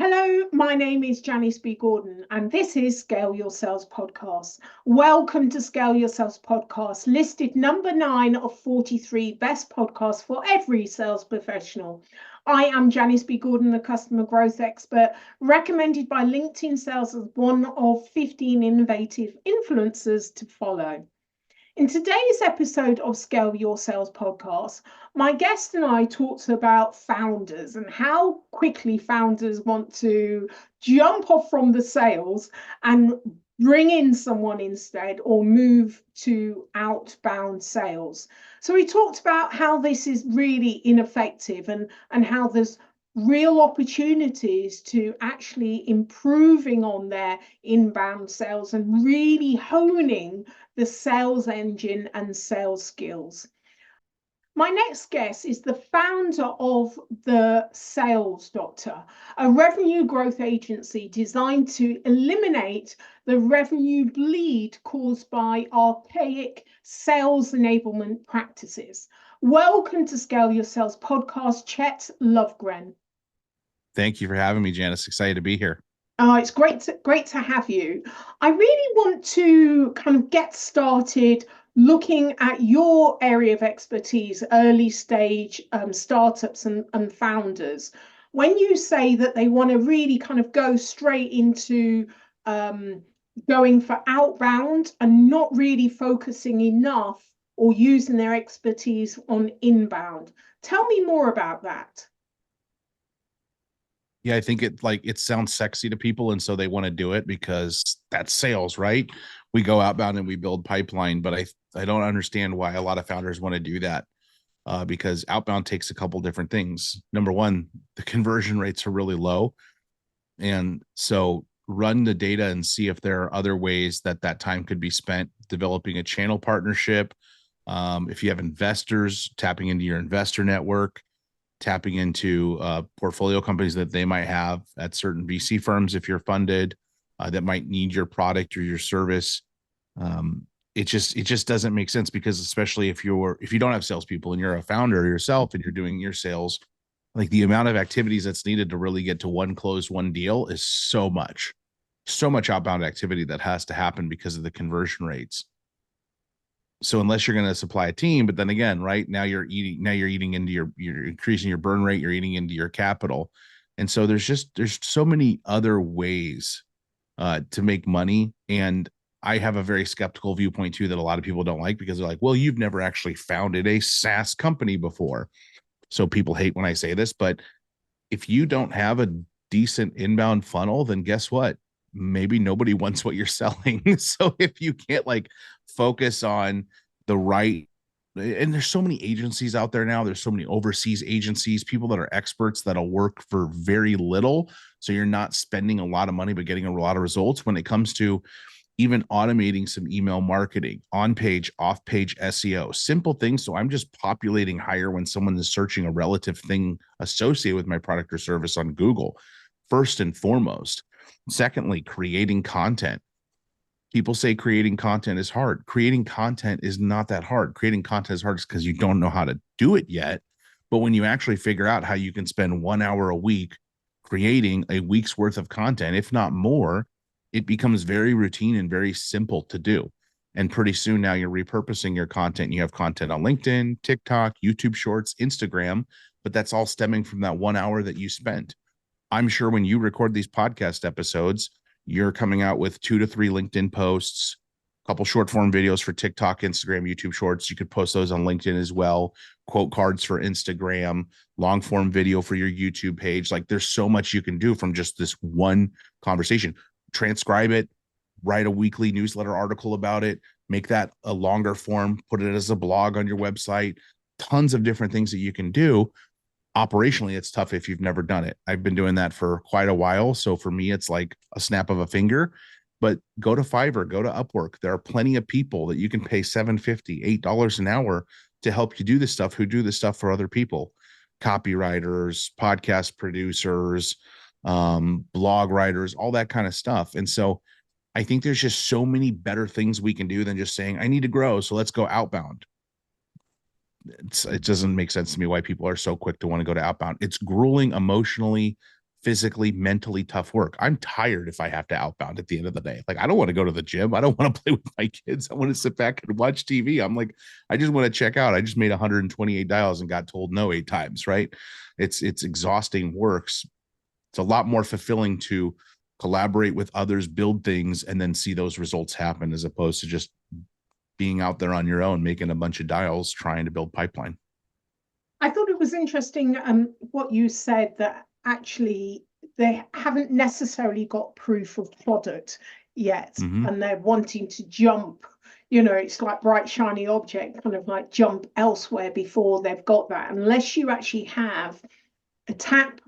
Hello, my name is Janice B. Gordon, and this is Scale Your Sales Podcast. Welcome to Scale Your Sales Podcast, listed number 9 of 43 best podcasts for every sales professional. I am Janice B. Gordon, the customer growth expert, recommended by LinkedIn Sales as one of 15 innovative influencers to follow. In today's episode of Scale Your Sales Podcast, my guest and I talked about founders and how quickly founders want to jump off from the sales and bring in someone instead or move to outbound sales. So we talked about how this is really ineffective and how there's real opportunities to actually improving on their inbound sales and really honing the sales engine and sales skills. My next guest is the founder of The Sales Doctor, a revenue growth agency designed to eliminate the revenue bleed caused by archaic sales enablement practices. Welcome to Scale Your Sales Podcast, Chet Lovegren. Thank you for having me, Janice. Excited to be here. It's great to have you. I really want to kind of get started looking at your area of expertise, early stage startups and founders. When you say that they want to really kind of go straight into going for outbound and not really focusing enough or using their expertise on inbound, tell me more about that. Yeah, I think it sounds sexy to people, and so they want to do it because that's sales, right? We go outbound and we build pipeline, but I don't understand why a lot of founders want to do that, because outbound takes a couple different things. Number one, the conversion rates are really low, and so run the data and see if there are other ways that time could be spent developing a channel partnership. If you have investors, tapping into your investor network, tapping into portfolio companies that they might have at certain VC firms if you're funded, that might need your product or your service. It just doesn't make sense, because especially if you don't have salespeople and you're a founder yourself and you're doing your sales, like the amount of activities that's needed to really get to one close, one deal is so much outbound activity that has to happen because of the conversion rates. So unless you're going to supply a team, but then again, right now you're eating into you're increasing your burn rate, you're eating into your capital. And so there's so many other ways to make money. And I have a very skeptical viewpoint too, that a lot of people don't like, because they're like, well, you've never actually founded a SaaS company before. So people hate when I say this, but if you don't have a decent inbound funnel, then guess what? Maybe nobody wants what you're selling. So if you can't focus on the right, and there's so many agencies out there now, there's so many overseas agencies, people that are experts that'll work for very little. So you're not spending a lot of money, but getting a lot of results when it comes to even automating some email marketing, on-page, off-page SEO, simple things. So I'm just populating higher when someone is searching a relative thing associated with my product or service on Google, first and foremost. Secondly, creating content. People say creating content is hard. Creating content is not that hard. Creating content is hard because you don't know how to do it yet. But when you actually figure out how you can spend 1 hour a week creating a week's worth of content, if not more, it becomes very routine and very simple to do. And pretty soon now you're repurposing your content. You have content on LinkedIn, TikTok, YouTube Shorts, Instagram, but that's all stemming from that 1 hour that you spent. I'm sure when you record these podcast episodes, you're coming out with 2 to 3 LinkedIn posts, a couple short form videos for TikTok, Instagram, YouTube Shorts. You could post those on LinkedIn as well. Quote cards for Instagram, long form video for your YouTube page. Like there's so much you can do from just this one conversation. Transcribe it, write a weekly newsletter article about it, make that a longer form, put it as a blog on your website. Tons of different things that you can do. Operationally, it's tough if you've never done it. I've been doing that for quite a while. So for me, it's like a snap of a finger. But go to Fiverr, go to Upwork. There are plenty of people that you can pay $7.50, $8 an hour to help you do this stuff, who do this stuff for other people. Copywriters, podcast producers, blog writers, all that kind of stuff. And so I think there's just so many better things we can do than just saying, I need to grow, so let's go outbound. It doesn't make sense to me why people are so quick to want to go to outbound. It's grueling emotionally, physically, mentally tough work. I'm tired if I have to outbound at the end of the day. Like, I don't want to go to the gym. I don't want to play with my kids. I want to sit back and watch TV. I'm like, I just want to check out. I just made 128 dials and got told no 8 times, right? It's exhausting works. It's a lot more fulfilling to collaborate with others, build things, and then see those results happen, as opposed to just being out there on your own, making a bunch of dials, trying to build pipeline. I thought it was interesting what you said, that actually they haven't necessarily got proof of product yet, and they're wanting to jump. It's like bright shiny object, kind of like jump elsewhere before they've got that. Unless you actually have a tap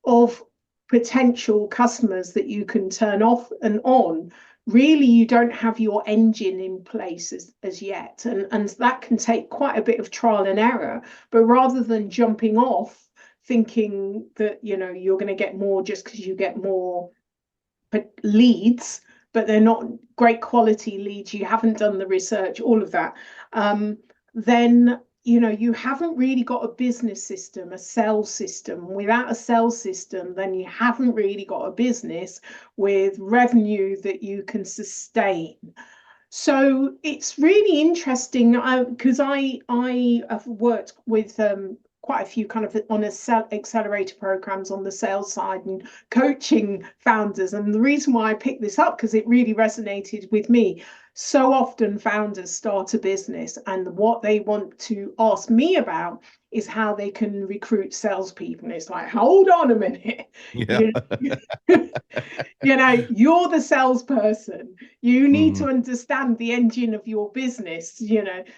of potential customers that you can turn off and on, really you don't have your engine in place as yet, and that can take quite a bit of trial and error. But rather than jumping off thinking that you're going to get more just because you get more leads, but they're not great quality leads, you haven't done the research, all of that, then you haven't really got a business system, a sales system. Without a sales system, then you haven't really got a business with revenue that you can sustain. So it's really interesting, because I have worked with quite a few kind of on accelerator programs on the sales side and coaching founders. And the reason why I picked this up, because it really resonated with me. So often founders start a business, and what they want to ask me about is how they can recruit salespeople. And it's like, hold on a minute. Yeah. You're the salesperson. You need to understand the engine of your business,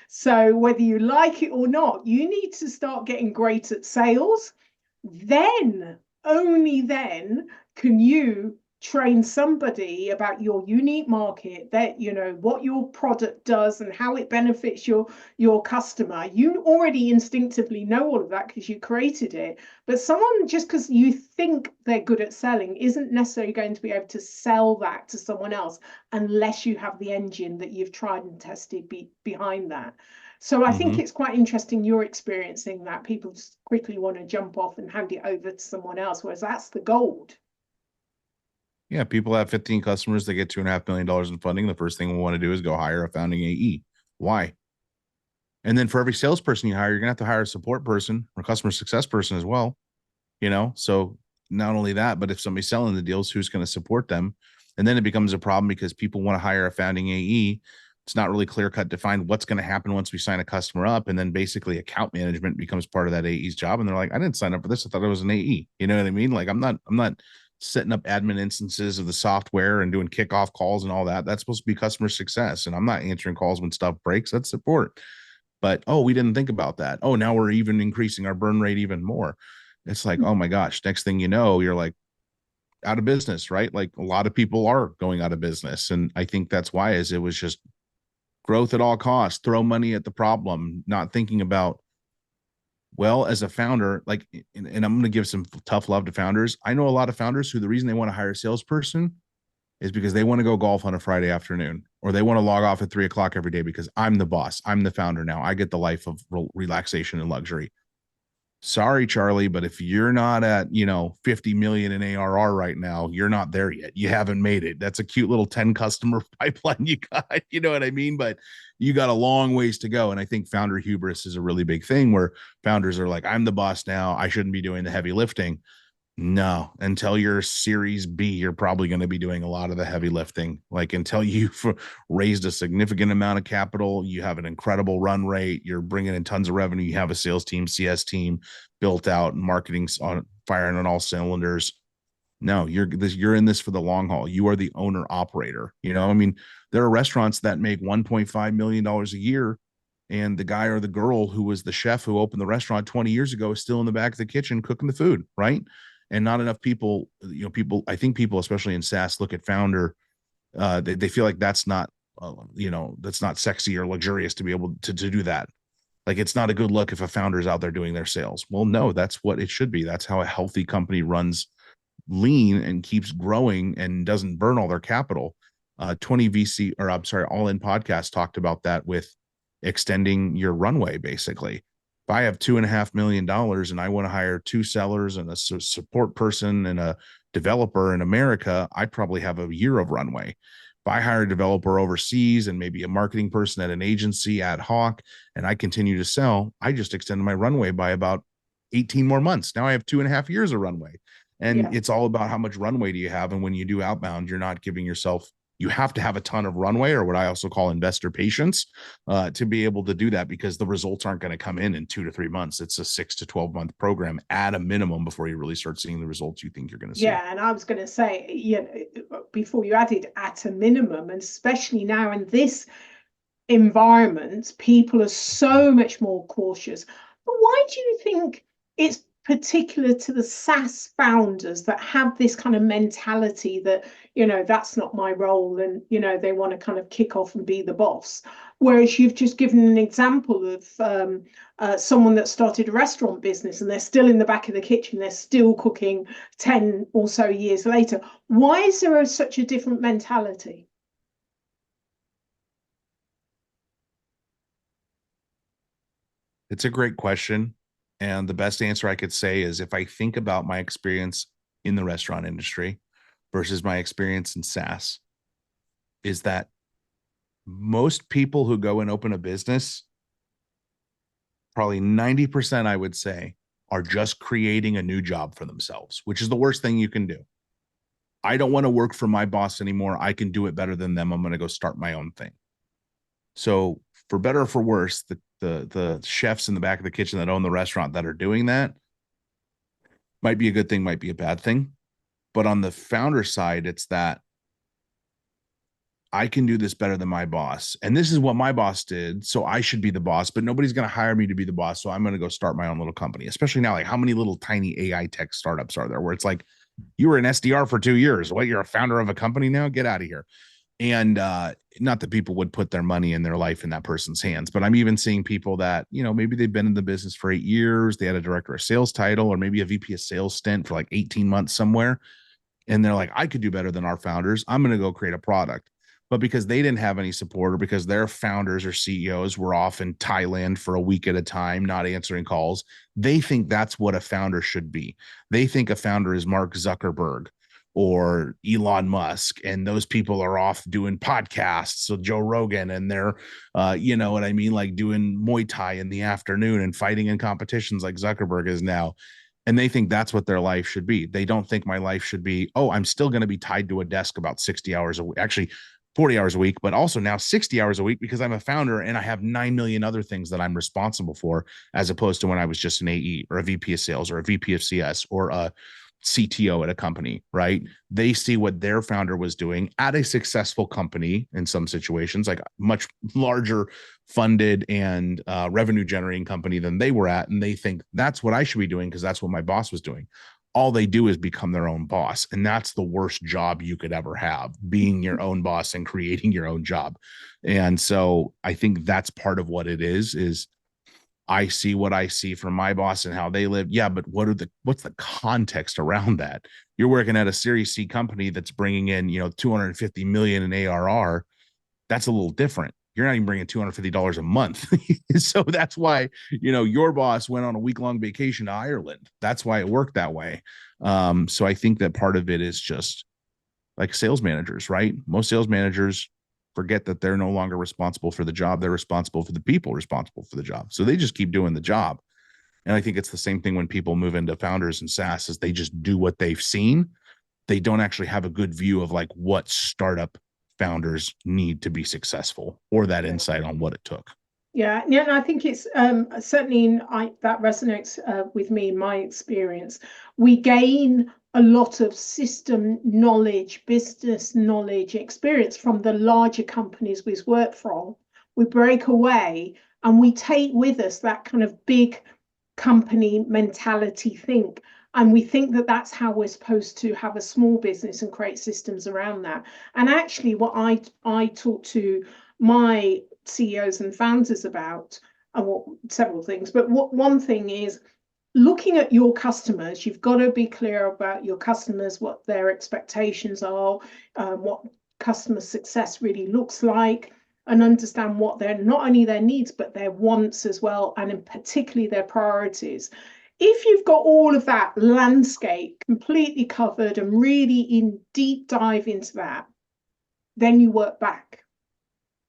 So whether you like it or not, you need to start getting great at sales. Then, only then, can you train somebody about your unique market, that what your product does and how it benefits your customer. You already instinctively know all of that because you created it. But someone, just because you think they're good at selling, isn't necessarily going to be able to sell that to someone else unless you have the engine that you've tried and tested behind that. So I think it's quite interesting you're experiencing that. People just quickly want to jump off and hand it over to someone else, whereas that's the gold. Yeah, people have 15 customers. They get $2.5 million in funding. The first thing we want to do is go hire a founding AE. Why? And then for every salesperson you hire, you're gonna have to hire a support person or customer success person as well. So not only that, but if somebody's selling the deals, who's going to support them? And then it becomes a problem because people want to hire a founding AE. It's not really clear cut defined what's going to happen once we sign a customer up. And then basically account management becomes part of that AE's job. And they're like, I didn't sign up for this. I thought it was an AE. You know what I mean? Like I'm not setting up admin instances of the software and doing kickoff calls and all that. That's supposed to be customer success. And I'm not answering calls when stuff breaks. That's support. But, oh, we didn't think about that. Oh, now we're even increasing our burn rate even more. It's like, oh my gosh, next thing you know, you're like out of business, right? Like a lot of people are going out of business. And I think that's why is it was just growth at all costs, throw money at the problem, not thinking about, well, as a founder, like, and I'm going to give some tough love to founders. I know a lot of founders who the reason they want to hire a salesperson is because they want to go golf on a Friday afternoon, or they want to log off at 3:00 every day because I'm the boss. I'm the founder now. I get the life of relaxation and luxury. Sorry, Charlie, but if you're not at, 50 million in ARR right now, you're not there yet. You haven't made it. That's a cute little 10 customer pipeline you got, you know what I mean? But you got a long ways to go. And I think founder hubris is a really big thing where founders are like, I'm the boss now. I shouldn't be doing the heavy lifting. No, until you're Series B, you're probably going to be doing a lot of the heavy lifting. Like until you've raised a significant amount of capital, you have an incredible run rate, you're bringing in tons of revenue, you have a sales team, CS team built out, marketing's on firing on all cylinders. No, you're in this for the long haul. You are the owner operator. I mean, there are restaurants that make $1.5 million a year, and the guy or the girl who was the chef who opened the restaurant 20 years ago is still in the back of the kitchen cooking the food, right? And not enough people, I think people, especially in SaaS, look at founder, they feel like that's not, that's not sexy or luxurious to be able to do that. Like it's not a good look if a founder is out there doing their sales. Well, no, that's what it should be. That's how a healthy company runs lean and keeps growing and doesn't burn all their capital. 20 VC, All In podcast talked about that with extending your runway, basically. If I have $2.5 million and I want to hire 2 sellers and a support person and a developer in America, I probably have a year of runway. If I hire a developer overseas and maybe a marketing person at an agency ad hoc, and I continue to sell, I just extended my runway by about 18 more months. Now I have 2.5 years of runway. And it's all about how much runway do you have. And when you do outbound, you're not giving yourself, you have to have a ton of runway, or what I also call investor patience, to be able to do that, because the results aren't going to come in 2 to 3 months. It's a 6 to 12 month program at a minimum before you really start seeing the results you think you're going to see. Yeah, and I was going to say, before you added at a minimum, and especially now in this environment, people are so much more cautious. But why do you think it's particular to the SaaS founders that have this kind of mentality that, that's not my role, and, they want to kind of kick off and be the boss? Whereas you've just given an example of someone that started a restaurant business and they're still in the back of the kitchen, they're still cooking 10 or so years later. Why is there such a different mentality? It's a great question. And the best answer I could say is, if I think about my experience in the restaurant industry versus my experience in SaaS, is that most people who go and open a business, probably 90%, I would say, are just creating a new job for themselves, which is the worst thing you can do. I don't want to work for my boss anymore. I can do it better than them. I'm going to go start my own thing. So for better or for worse, the chefs in the back of the kitchen that own the restaurant that are doing that might be a good thing, might be a bad thing. But on the founder side, it's that I can do this better than my boss. And this is what my boss did. So I should be the boss, but nobody's going to hire me to be the boss. So I'm going to go start my own little company, especially now. Like, how many little tiny AI tech startups are there where it's like, you were an SDR for 2 years. What, you're a founder of a company now? Get out of here. And not that people would put their money and their life in that person's hands, but I'm even seeing people that, maybe they've been in the business for 8 years. They had a director of sales title, or maybe a VP of sales stint for like 18 months somewhere. And they're like, I could do better than our founders. I'm going to go create a product. But because they didn't have any support, or because their founders or CEOs were off in Thailand for a week at a time, not answering calls, they think that's what a founder should be. They think a founder is Mark Zuckerberg or Elon Musk, and those people are off doing podcasts. So Joe Rogan, and they're, you know what I mean? Like doing Muay Thai in the afternoon and fighting in competitions like Zuckerberg is now. And they think that's what their life should be. They don't think my life should be, oh, I'm still going to be tied to a desk about 60 hours a week, actually 40 hours a week, but also now 60 hours a week, because I'm a founder and I have 9 million other things that I'm responsible for, as opposed to when I was just an AE or a VP of sales or a VP of CS or a CTO at a company, right? They see what their founder was doing at a successful company, in some situations, like a much larger funded and revenue generating company than they were at. And they think that's what I should be doing, because that's what my boss was doing. All they do is become their own boss. And that's the worst job you could ever have, being your own boss and creating your own job. And so I think that's part of what it is I see what I see from my boss and how they live. Yeah, but what's the context around that? You're working at a Series C company that's bringing in, 250 million in ARR. That's a little different. You're not even bringing $250 a month. So that's why, your boss went on a week-long vacation to Ireland. That's why it worked that way. So I think that part of it is just like sales managers, right? Most sales managers forget that they're no longer responsible for the job. They're responsible for the people responsible for the job. So they just keep doing the job. And I think it's the same thing when people move into founders and SaaS, is they just do what they've seen. They don't actually have a good view of like what startup founders need to be successful, or that insight on what it took. Yeah, and I think it's certainly that resonates with me in my experience. We gain a lot of system knowledge, business knowledge, experience from the larger companies we've worked from. We break away and we take with us that kind of big company mentality think. And we think that that's how we're supposed to have a small business and create systems around that. And actually, what I talk to my CEOs and founders about, several things, but one thing is looking at your customers. You've got to be clear about your customers, what their expectations are, what customer success really looks like. and understand what their, not only their needs, but their wants as well, and in particularly their priorities. If you've got all of that landscape completely covered and really in deep dive into that, then you work back.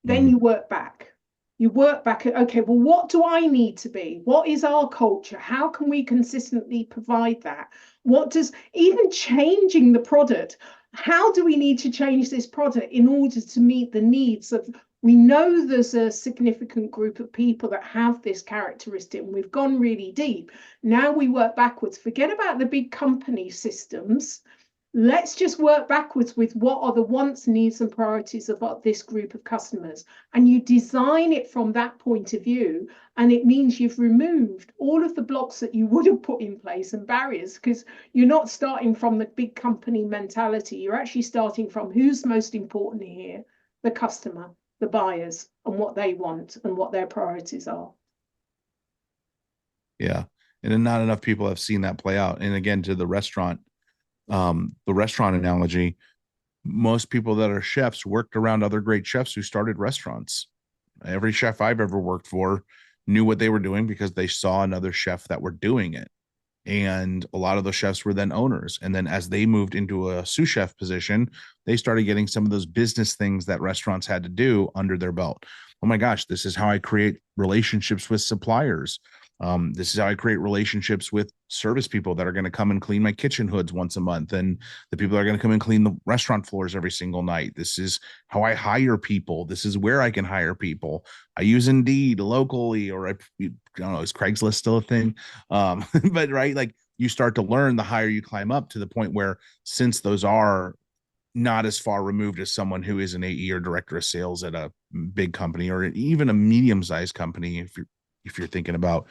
Then you work back. You work back at, okay, well, what do I need to be? What is our culture? How can we consistently provide that? What does, even changing the product, how do we need to change this product in order to meet the needs of, we know there's a significant group of people that have this characteristic, and we've gone really deep. Now we work backwards. Forget about the big company systems. Let's just work backwards with what are the wants, needs, and priorities of this group of customers. And you design it from that point of view. And it means you've removed all of the blocks that you would have put in place and barriers, because you're not starting from the big company mentality. You're actually starting from who's most important here: the customer, the buyers, and what they want and what their priorities are. Yeah. And then not enough people have seen that play out. And again, to the restaurant analogy, most people that are chefs worked around other great chefs who started restaurants. Every chef I've ever worked for knew what they were doing because they saw another chef that were doing it. And a lot of those chefs were then owners. And then as they moved into a sous chef position, they started getting some of those business things that restaurants had to do under their belt. Oh my gosh, this is how I create relationships with suppliers. This is how I create relationships with service people that are going to come and clean my kitchen hoods once a month, and the people that are going to come and clean the restaurant floors every single night. This is how I hire people. This is where I can hire people. I use Indeed locally, or I don't know, is Craigslist still a thing? But right, like you start to learn the higher you climb up, to the point where, since those are not as far removed as someone who is an AE or director of sales at a big company, or even a medium-sized company, if you're thinking about,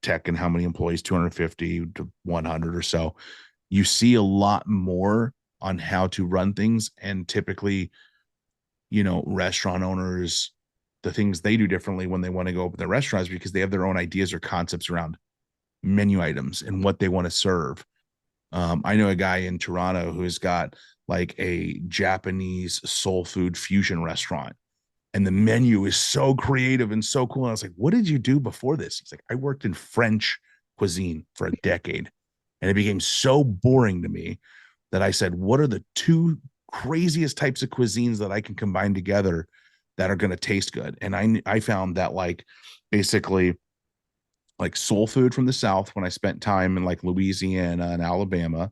tech and how many employees, 250 to 100 or so, you see a lot more on how to run things. And typically, restaurant owners, the things they do differently when they want to go open their restaurants, because they have their own ideas or concepts around menu items and what they want to serve. I know a guy in Toronto who's got like a Japanese soul food fusion restaurant, and the menu is so creative and so cool. And I was like, what did you do before this? He's like, I worked in French cuisine for a decade, and it became so boring to me that I said, what are the two craziest types of cuisines that I can combine together that are going to taste good? And I found that, like, basically, like soul food from the South, when I spent time in like Louisiana and Alabama,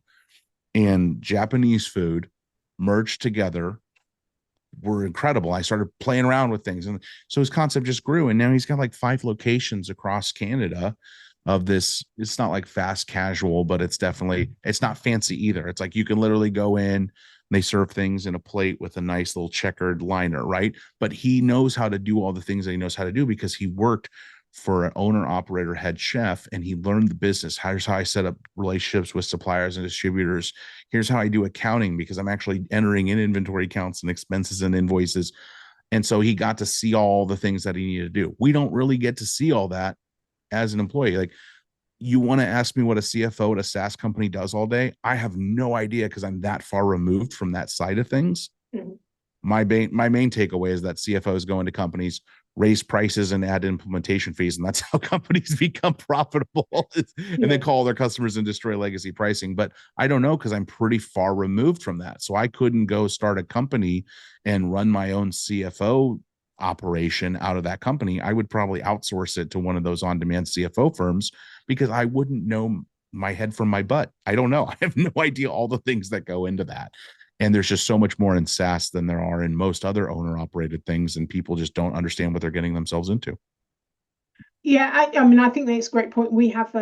and Japanese food merged together were incredible. I started playing around with things, and so his concept just grew. And now he's got like 5 locations across Canada of this. It's not like fast casual, but it's not fancy either. It's like you can literally go in and they serve things in a plate with a nice little checkered liner, right? But he knows how to do all the things that he knows how to do because he worked for an owner operator head chef, and he learned the business. Here's how I set up relationships with suppliers and distributors. Here's how I do accounting, because I'm actually entering in inventory counts and expenses and invoices. And so he got to see all the things that he needed to do. We don't really get to see all that as an employee. Like, you want to ask me what a CFO at a SaaS company does all day? I have no idea, because I'm that far removed from that side of things. Mm-hmm. My main takeaway is that CFOs go into companies, raise prices, and add implementation fees, and that's how companies become profitable. And they call their customers and destroy legacy pricing. But I don't know, because I'm pretty far removed from that. So I couldn't go start a company and run my own CFO operation out of that company. I would probably outsource it to one of those on-demand CFO firms, because I wouldn't know my head from my butt. I don't know. I have no idea all the things that go into that. And there's just so much more in SaaS than there are in most other owner operated things. And people just don't understand what they're getting themselves into. Yeah, I mean, I think that's a great point. We have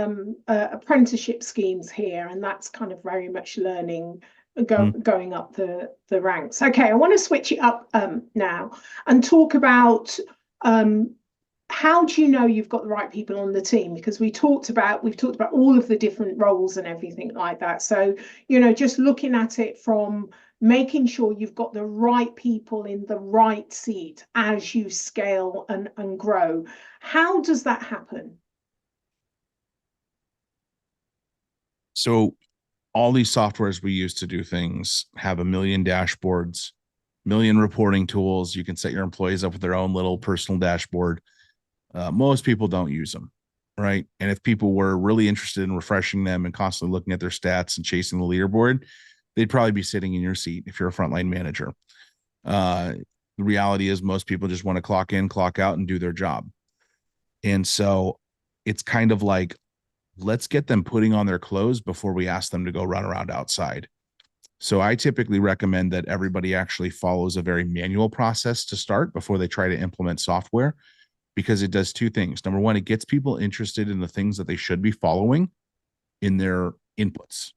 apprenticeship schemes here, and that's kind of very much learning, going up the ranks. Okay, I want to switch it up now and talk about how do you know you've got the right people on the team? Because we've talked about all of the different roles and everything like that. So, just looking at it from making sure you've got the right people in the right seat as you scale and grow. How does that happen? So all these softwares we use to do things have a million dashboards million reporting tools. You can set your employees up with their own little personal dashboard. Most people don't use them, right? And if people were really interested in refreshing them and constantly looking at their stats and chasing the leaderboard, they'd probably be sitting in your seat if you're a frontline manager. The reality is most people just want to clock in, clock out, and do their job. And so it's kind of like, let's get them putting on their clothes before we ask them to go run around outside. So I typically recommend that everybody actually follows a very manual process to start before they try to implement software, because it does two things. Number one, it gets people interested in the things that they should be following in their inputs.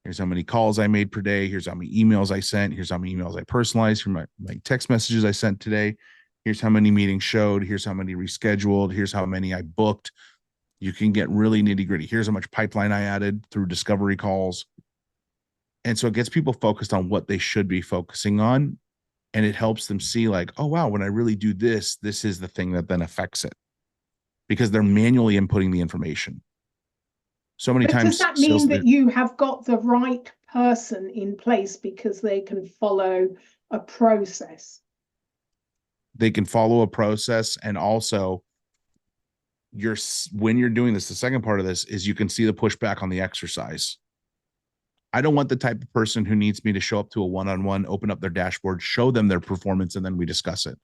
Here's how many calls I made per day. Here's how many emails I sent. Here's how many emails I personalized. Here's my text messages I sent today. Here's how many meetings showed. Here's how many rescheduled. Here's how many I booked. You can get really nitty gritty. Here's how much pipeline I added through discovery calls. And so it gets people focused on what they should be focusing on. And it helps them see like, oh, wow, when I really do this, this is the thing that then affects it, because they're manually inputting the information. So many times. Does that mean that you have got the right person in place because they can follow a process? They can follow a process. And also when you're doing this, the second part of this is you can see the pushback on the exercise. I don't want the type of person who needs me to show up to a one-on-one, open up their dashboard, show them their performance, and then we discuss it.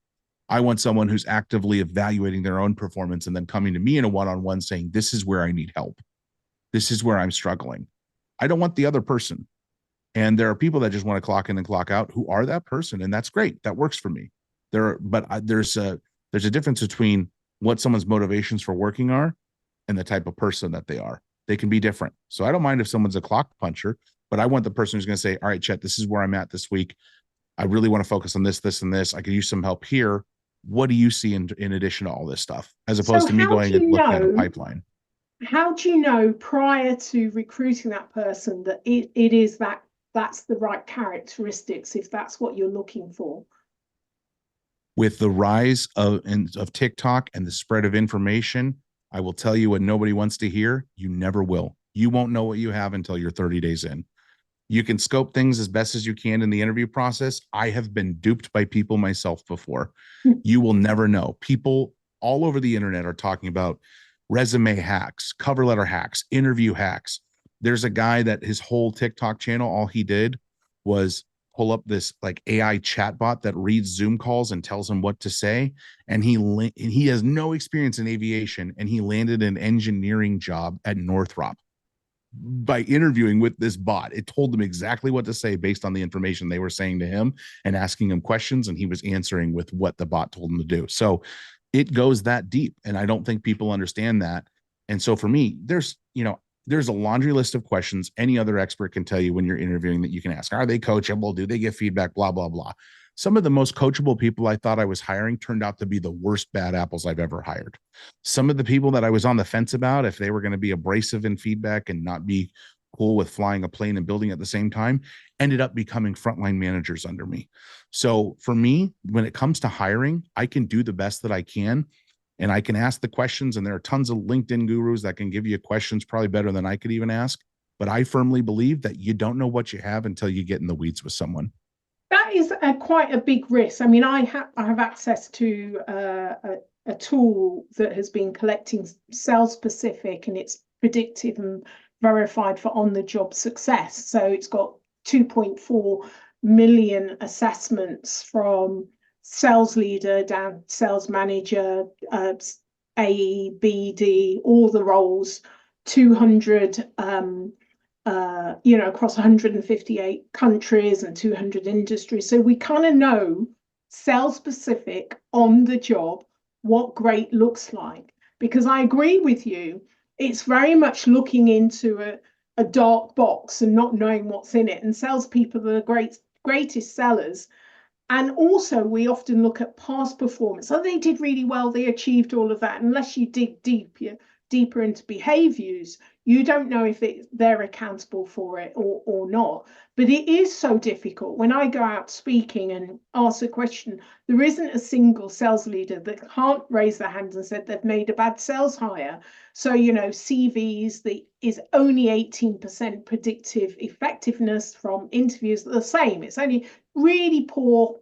I want someone who's actively evaluating their own performance and then coming to me in a one-on-one saying, this is where I need help. This is where I'm struggling. I don't want the other person. And there are people that just want to clock in and clock out who are that person. And that's great. That works for me. There's a difference between what someone's motivations for working are and the type of person that they are. They can be different. So I don't mind if someone's a clock puncher, but I want the person who's going to say, all right, Chet, this is where I'm at this week. I really want to focus on this, this, and this. I could use some help here. What do you see in addition to all this stuff? As opposed to me going and looking at a pipeline. How do you know prior to recruiting that person that it is that's the right characteristics, if that's what you're looking for? With the rise of TikTok and the spread of information, I will tell you what nobody wants to hear. You never will. You won't know what you have until you're 30 days in. You can scope things as best as you can in the interview process. I have been duped by people myself before. You will never know. People all over the internet are talking about resume hacks, cover letter hacks, interview hacks. There's a guy that his whole TikTok channel, all he did was pull up this like AI chatbot that reads Zoom calls and tells him what to say. And he has no experience in aviation, and he landed an engineering job at Northrop by interviewing with this bot. It told them exactly what to say based on the information they were saying to him and asking him questions, and he was answering with what the bot told him to do. So it goes that deep, and I don't think people understand that. And so for me, there's a laundry list of questions any other expert can tell you when you're interviewing that you can ask. Are they coachable? Do they give feedback? Blah, blah, blah. Some of the most coachable people I thought I was hiring turned out to be the worst bad apples I've ever hired. Some of the people that I was on the fence about, if they were going to be abrasive in feedback and not be cool with flying a plane and building at the same time, ended up becoming frontline managers under me. So for me, when it comes to hiring, I can do the best that I can, and I can ask the questions, and there are tons of LinkedIn gurus that can give you questions probably better than I could even ask. But I firmly believe that you don't know what you have until you get in the weeds with someone. That is quite a big risk. I mean, I have access to a tool that has been collecting sales specific, and it's predicted and verified for on-the-job success. So it's got 2.4 million assessments from sales leader down sales manager, A, B, D, all the roles, 200 across 158 countries and 200 industries. So we kind of know sales specific on the job what great looks like. Because I agree with you, it's very much looking into a dark box and not knowing what's in it. And salespeople are the greatest sellers. And also we often look at past performance. Oh, they did really well, they achieved all of that. Unless you dig deeper into behaviors, you don't know if they're accountable for it or not. But it is so difficult. When I go out speaking and ask a question, there isn't a single sales leader that can't raise their hand and said they've made a bad sales hire. So, CVs, is only 18% predictive effectiveness from interviews. The same. It's only really poor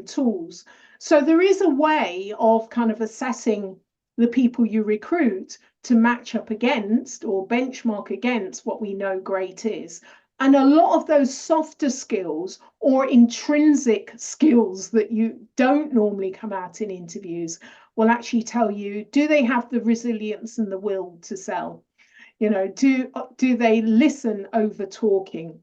tools. So there is a way of kind of assessing the people you recruit to match up against or benchmark against what we know great is. And a lot of those softer skills or intrinsic skills that you don't normally come out in interviews will actually tell you, do they have the resilience and the will to sell? You know, do they listen over talking?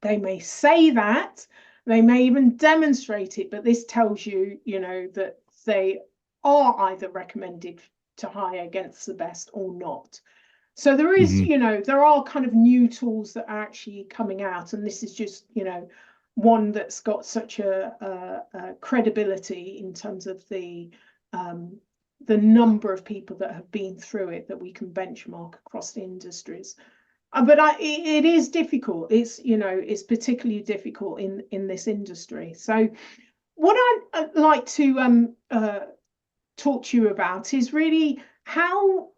They may say that, they may even demonstrate it, but this tells you, you know, that they are either recommended to hire against the best or not. So there is, Mhm. you know, there are kind of new tools that are actually coming out, and this is just, you know, one that's got such a credibility in terms of the number of people that have been through it that we can benchmark across the industries. But it is difficult. It's, you know, it's particularly difficult in this industry. So what I'd like to talk to you about is really how,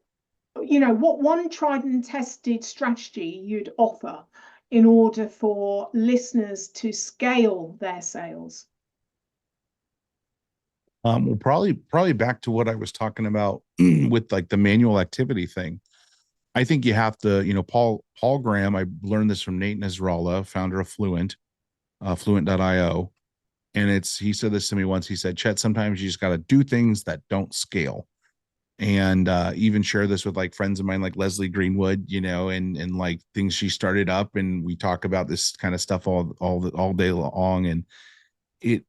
you know, what one tried and tested strategy you'd offer in order for listeners to scale their sales. Well, probably back to what I was talking about with like the manual activity thing. I think you have to, you know, Paul Graham. I learned this from Nate Nasrallah, founder of Fluent.io, and he said this to me once. He said, Chet, sometimes you just got to do things that don't scale. And even share this with like friends of mine like Leslie Greenwood, you know, and like things she started up, and we talk about this kind of stuff all day long. And it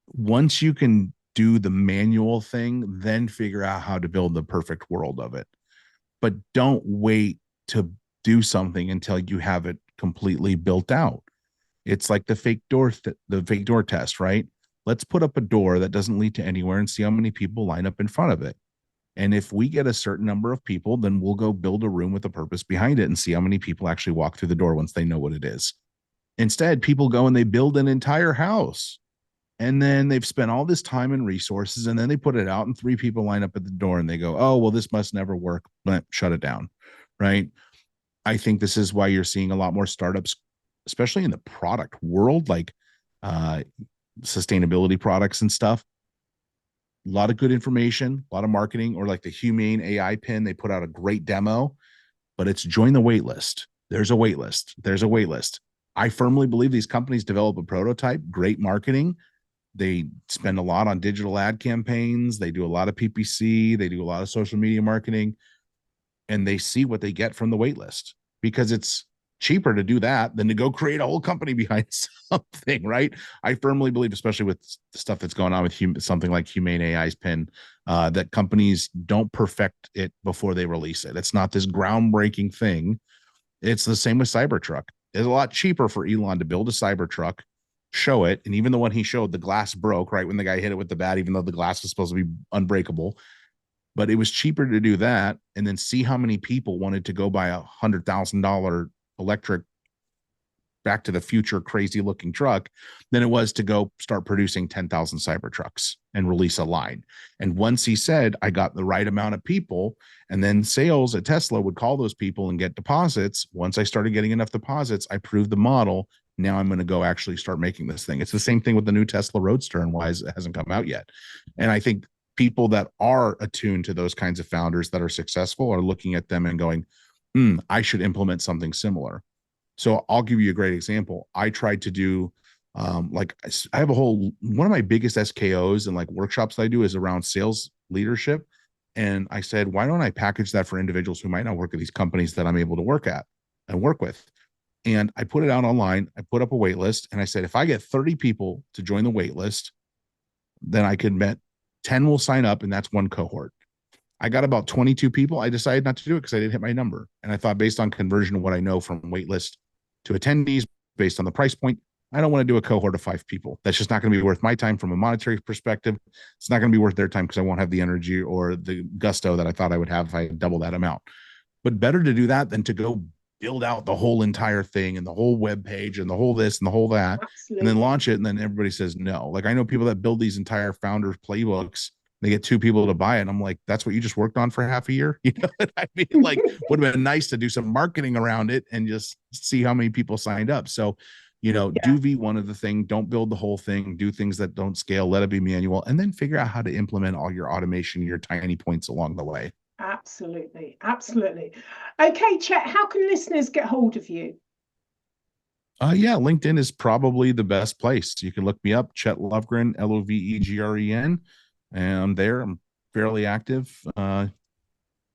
once you can do the manual thing, then figure out how to build the perfect world of it. But don't wait to do something until you have it completely built out. It's like the fake door test, right? Let's put up a door that doesn't lead to anywhere and see how many people line up in front of it. And if we get a certain number of people, then we'll go build a room with a purpose behind it and see how many people actually walk through the door once they know what it is. Instead, people go and they build an entire house, and then they've spent all this time and resources, and then they put it out and three people line up at the door and they go, oh, well, this must never work. Shut it down. Right. I think this is why you're seeing a lot more startups, especially in the product world, like sustainability products and stuff. A lot of good information, a lot of marketing, or like the Humane AI pin. They put out a great demo, but it's join the wait list. There's a wait list. There's a wait list. I firmly believe these companies develop a prototype, great marketing. They spend a lot on digital ad campaigns. They do a lot of PPC. They do a lot of social media marketing, and they see what they get from the wait list, because it's cheaper to do that than to go create a whole company behind something, right? I firmly believe, especially with the stuff that's going on with something like Humane AI's pin, that companies don't perfect it before they release it. It's not this groundbreaking thing. It's the same with Cybertruck. It's a lot cheaper for Elon to build a Cybertruck, show it, and even the one he showed, the glass broke right when the guy hit it with the bat, even though the glass was supposed to be unbreakable. But it was cheaper to do that and then see how many people wanted to go buy $100,000 electric Back to the Future crazy looking truck than it was to go start producing 10,000 Cybertrucks and release a line. And once he said, I got the right amount of people, and then sales at Tesla would call those people and get deposits. Once I started getting enough deposits, I proved the model. Now I'm going to go actually start making this thing. It's the same thing with the new Tesla Roadster and why it hasn't come out yet. And I think people that are attuned to those kinds of founders that are successful are looking at them and going, I should implement something similar. So I'll give you a great example. I tried to do like I have one of my biggest SKOs and like workshops that I do is around sales leadership. And I said, why don't I package that for individuals who might not work at these companies that I'm able to work at and work with? And I put it out online. I put up a wait list, and I said, if I get 30 people to join the wait list, then I could bet 10 will sign up, and that's one cohort. I got about 22 people. I decided not to do it because I didn't hit my number. And I thought, based on conversion of what I know from waitlist to attendees, based on the price point, I don't want to do a cohort of 5 people. That's just not going to be worth my time from a monetary perspective. It's not going to be worth their time because I won't have the energy or the gusto that I thought I would have if I double that amount. But better to do that than to go build out the whole entire thing and the whole web page and the whole this and the whole that. Absolutely. And then launch it. And then everybody says no. Like I know people that build these entire founders playbooks. They get 2 people to buy it. And I'm like, that's what you just worked on for half a year. You know what I mean? Like would have been nice to do some marketing around it and just see how many people signed up. So Do V1 of the thing, don't build the whole thing, do things that don't scale, let it be manual, and then figure out how to implement all your automation, your tiny points along the way. Absolutely. Absolutely. Okay, Chet, how can listeners get hold of you? Yeah, LinkedIn is probably the best place. You can look me up, Chet Lovegren, Lovegren, and I'm there. I'm fairly active.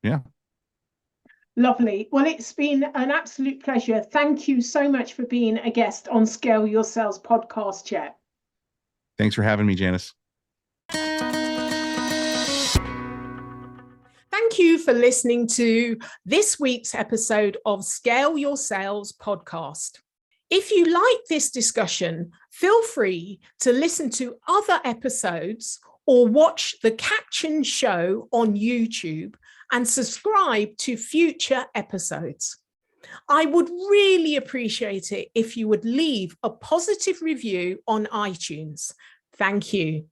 Yeah. Lovely. Well, it's been an absolute pleasure. Thank you so much for being a guest on Scale Your Sales podcast, Chet. Thanks for having me, Janice. Thank you for listening to this week's episode of Scale Your Sales podcast. If you like this discussion, feel free to listen to other episodes or watch the captioned show on YouTube and subscribe to future episodes. I would really appreciate it if you would leave a positive review on iTunes. Thank you.